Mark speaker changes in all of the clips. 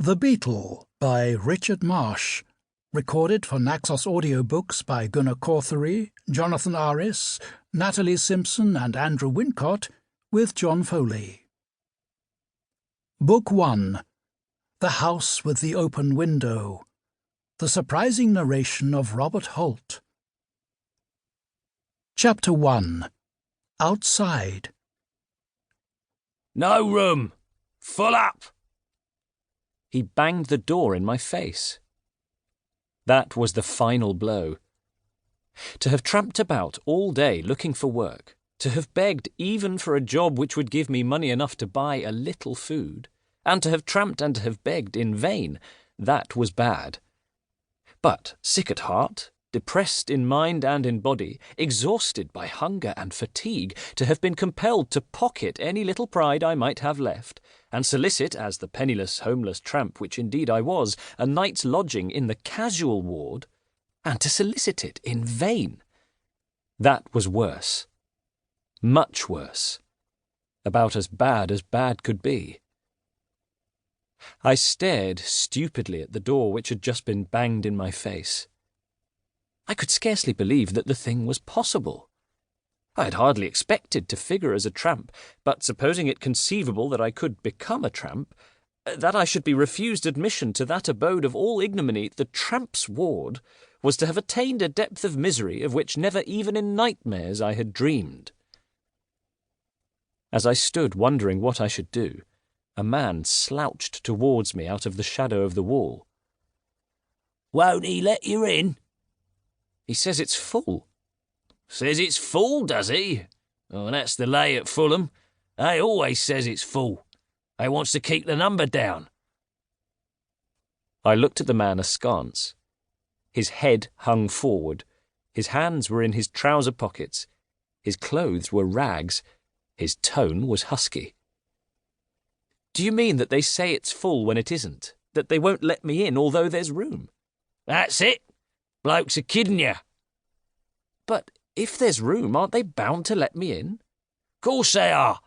Speaker 1: The Beetle by Richard Marsh, recorded for Naxos Audiobooks by Gunnar Cauthery, Jonathan Aris, Natalie Simpson and Andrew Wincott, with John Foley. Book 1. The House with the Open Window. The surprising narration of Robert Holt. Chapter 1. Outside.
Speaker 2: No room! Full up! He banged the door in my face. That was the final blow. To have tramped about all day looking for work, to have begged even for a job which would give me money enough to buy a little food, and to have tramped and to have begged in vain, that was bad. But sick at heart, depressed in mind and in body, exhausted by hunger and fatigue, to have been compelled to pocket any little pride I might have left, and solicit, as the penniless, homeless tramp which indeed I was, a night's lodging in the casual ward, and to solicit it in vain. That was worse. Much worse. About as bad could be. I stared stupidly at the door which had just been banged in my face. I could scarcely believe that the thing was possible. I had hardly expected to figure as a tramp, but supposing it conceivable that I could become a tramp, that I should be refused admission to that abode of all ignominy, the tramp's ward, was to have attained a depth of misery of which never even in nightmares I had dreamed. As I stood wondering what I should do, a man slouched towards me out of the shadow of the wall.
Speaker 3: "Won't he let you in?"
Speaker 2: "He says it's full."
Speaker 3: "Says it's full, does he? Oh, that's the lay at Fulham. They always says it's full. They wants to keep the number down."
Speaker 2: I looked at the man askance. His head hung forward, his hands were in his trouser pockets, his clothes were rags, his tone was husky. "Do you mean that they say it's full when it isn't? That they won't let me in although there's room?"
Speaker 3: "That's it. Blokes are kidding you."
Speaker 2: "But if there's room, aren't they bound to let me in?"
Speaker 3: "Course they are.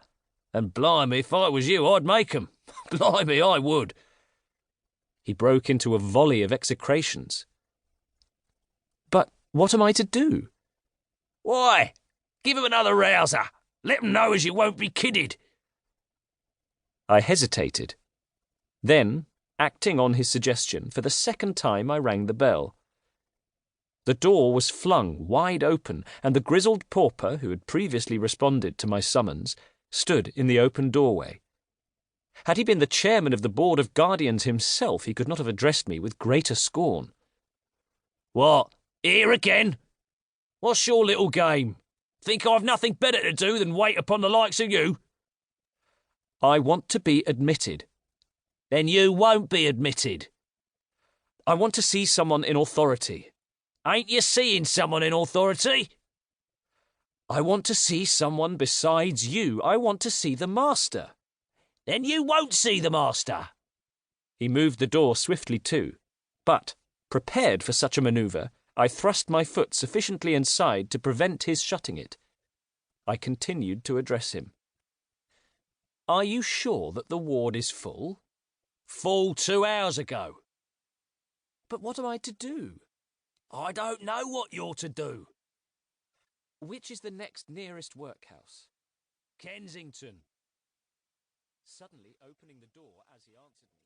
Speaker 3: And blimey, if I was you, I'd make 'em. Blimey, I would."
Speaker 2: He broke into a volley of execrations. "But what am I to do?"
Speaker 3: "Why, give 'em another rouser. Let 'em know as you won't be kidded."
Speaker 2: I hesitated. Then, acting on his suggestion, for the second time I rang the bell. The door was flung wide open, and the grizzled pauper, who had previously responded to my summons, stood in the open doorway. Had he been the chairman of the Board of Guardians himself, he could not have addressed me with greater scorn.
Speaker 3: "What, here again? What's your little game? Think I've nothing better to do than wait upon the likes of you?"
Speaker 2: "I want to be admitted."
Speaker 3: "Then you won't be admitted."
Speaker 2: "I want to see someone in authority."
Speaker 3: "Ain't you seeing someone in authority?"
Speaker 2: "I want to see someone besides you. I want to see the master."
Speaker 3: "Then you won't see the master."
Speaker 2: He moved the door swiftly to, but, prepared for such a manoeuvre, I thrust my foot sufficiently inside to prevent his shutting it. I continued to address him. "Are you sure that the ward is full?"
Speaker 3: "Full 2 hours ago."
Speaker 2: "But what am I to do?"
Speaker 3: "I don't know what you're to do."
Speaker 2: "Which is the next nearest workhouse?"
Speaker 3: "Kensington."
Speaker 2: Suddenly opening the door as he answered me,